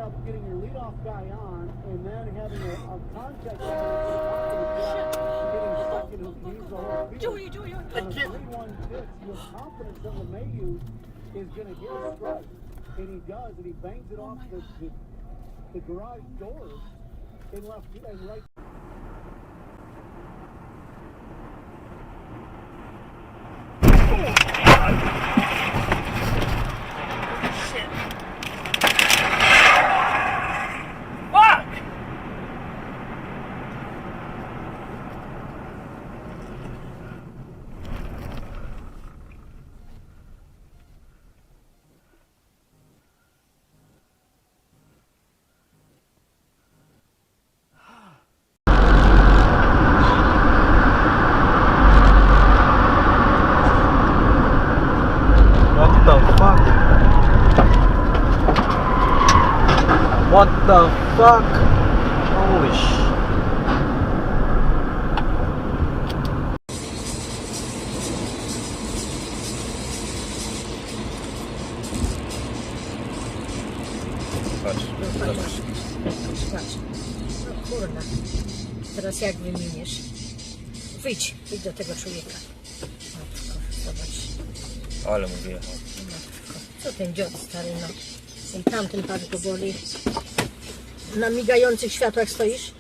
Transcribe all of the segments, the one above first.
up getting your leadoff guy on and then having a contact getting stuck in the whole field. On a 3-1 pitch, you have confidence that LeMahieu is going to get a strike. And he does, and he bangs it off the garage doors in left and right. What the fuck? Holy sh... Patrz, zobacz. Patrz. No kurna. Teraz jak wymieniesz? Wyjdź do tego człowieka. Matko, zobacz. Ale mu wyjechał. Matko, co ten dziad stary, no. I tamten patrz go boli. Na migających światłach stoisz?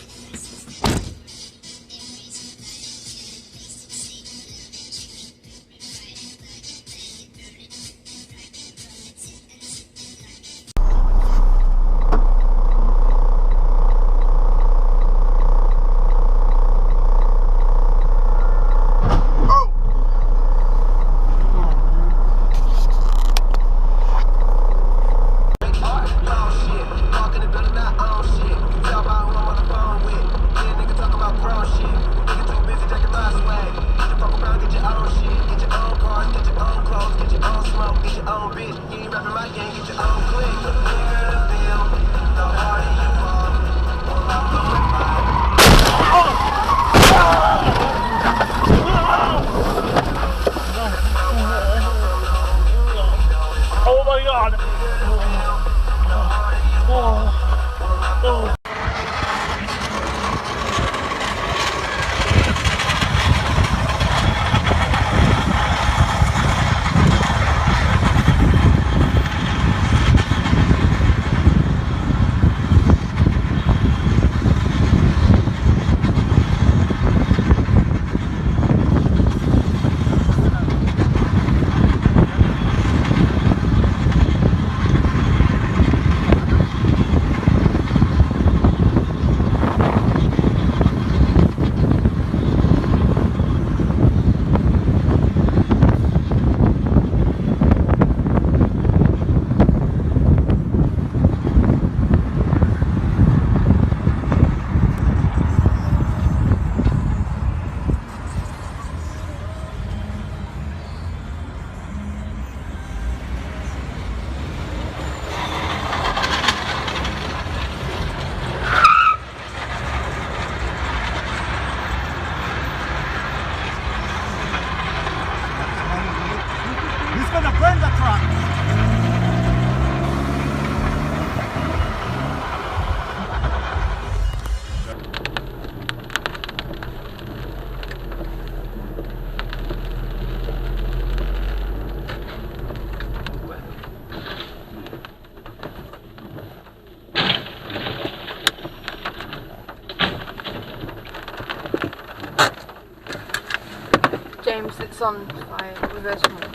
James, it's on fire. Reverse mode.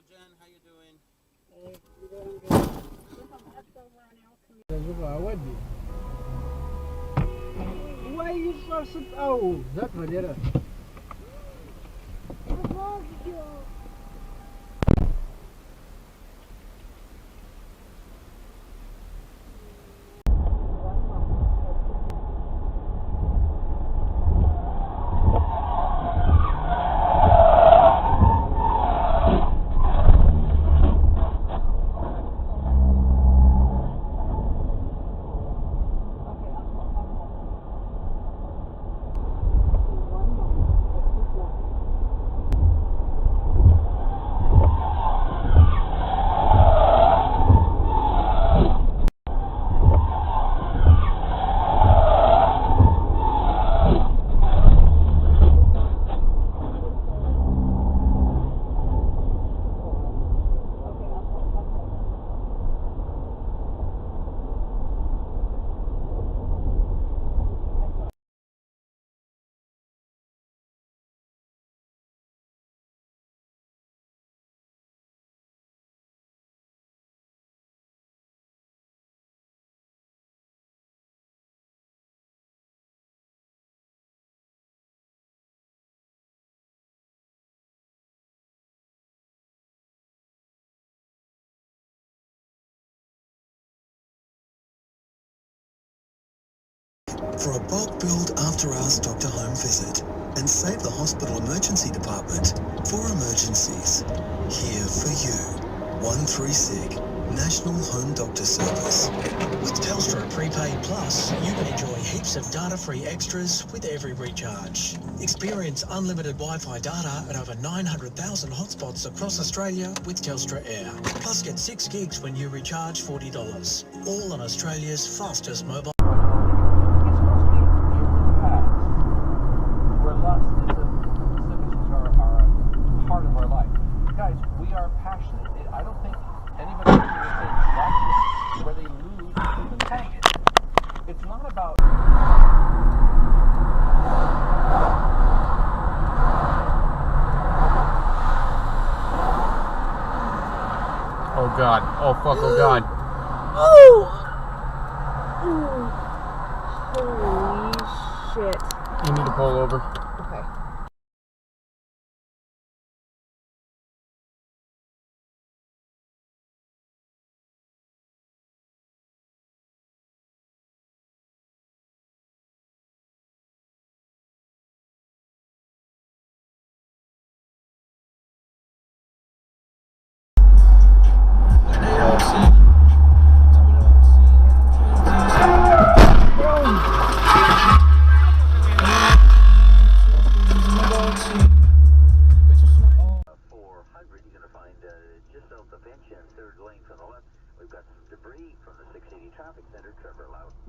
Jen, how you doing? Why you first? Oh, that one, yeah. for a bulk billed after-hours doctor-home visit and save the hospital emergency department for emergencies. Here for you. 136 National Home Doctor Service. With Telstra Prepaid Plus, you can enjoy heaps of data-free extras with every recharge. Experience unlimited Wi-Fi data at over 900,000 hotspots across Australia with Telstra Air. Plus get 6 gigs when you recharge $40. All on Australia's fastest mobile. Oh god. Oh fuck, oh god. Oh! Holy shit. You need to pull over. Okay.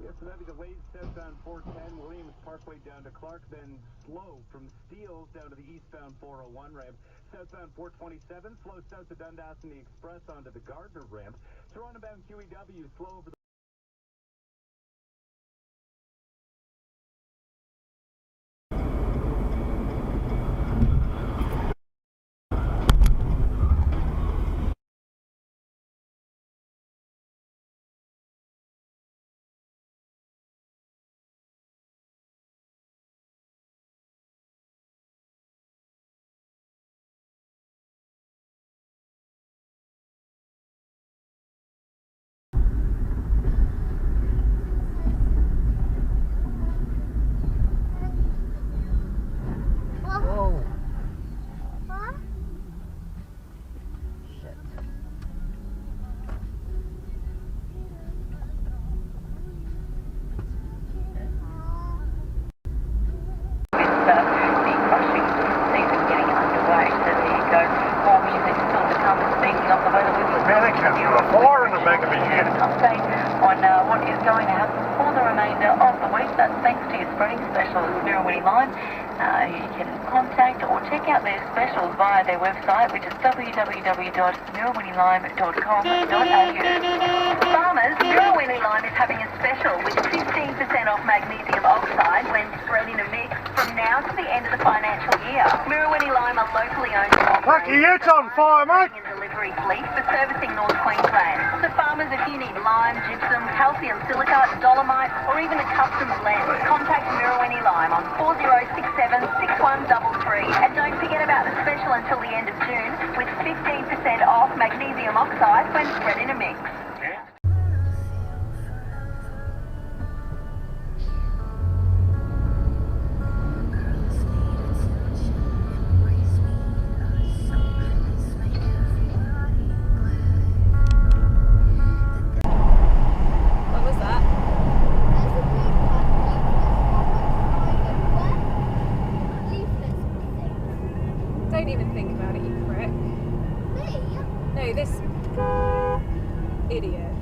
Yes, so that'd be delayed southbound 410, Williams Parkway down to Clark, then slow from Steeles down to the eastbound 401 ramp. Southbound 427, slow south to Dundas and the Express onto the Gardner ramp. Toronto-bound QEW, slow over the on what is going to happen for the remainder of the week. That's thanks to your spreading specialist, Mirror Lime. You can contact or check out their specials via their website, which is www.mirrorlime.com.au. Farmers, Mirror Lime is having a special with 15% off magnesium oxide when spread in a mix from now to the end of the financial year. Mirror Lime are locally owned and operated. Lucky it's on fire, mate! And delivery fleet for servicing North Queensland. So farmers, if you need lime, gypsum, calcium silicate, dolomite, or even a custom blend, contact Mirror Lime on 4067-6133. And don't forget about the special until the end of June with 15% off magnesium oxide when spread in a mix. Don't even think about it, you prick. Me? No, this idiot.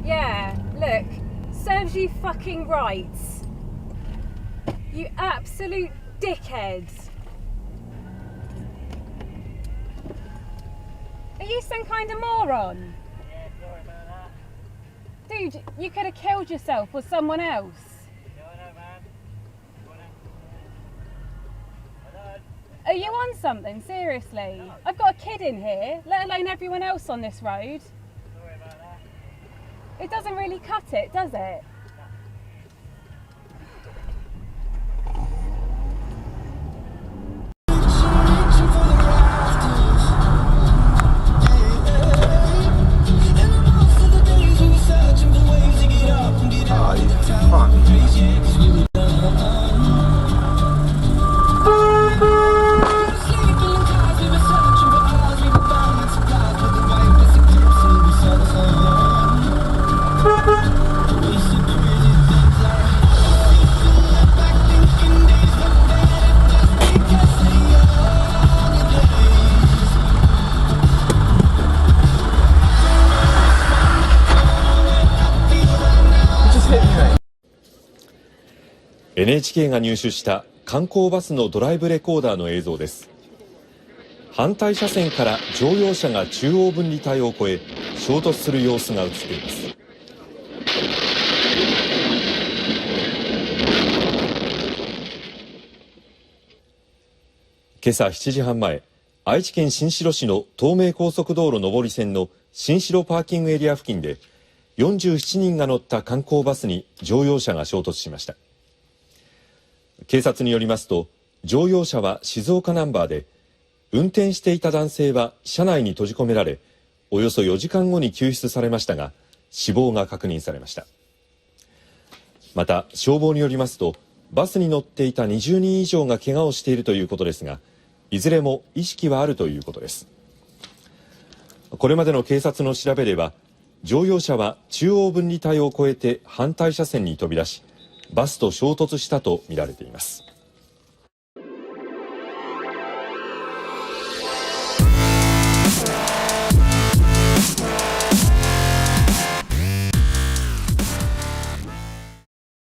Yeah, look, serves you fucking right. You absolute dickhead. Are you some kind of moron? Yeah, sorry about that. Dude, you could have killed yourself or someone else. Yeah, I know, man. Are you on something? Seriously? I've got a kid in here, let alone everyone else on this road. Sorry about that. It doesn't really cut it, does it? NHK が入手した観光バスのドライブレコーダーの映像です。反対車線から乗用車が中央分離帯を越え衝突する様子が映っています。今朝7時半前、愛知県新城市の東名高速道路上り線の新城パーキングエリア付近で47人が乗った観光バスに乗用車が衝突しました。警察によりますと、乗用車は静岡ナンバーで、運転していた男性は車内に閉じ込められ、およそ4時間後に救出されましたが、死亡が確認されました。また、消防によりますと、バスに乗っていた20人以上が怪我をしているということですが、いずれも意識はあるということです。これまでの警察の調べでは、乗用車は中央分離帯を越えて反対車線に飛び出し、バスと衝突したとみられています。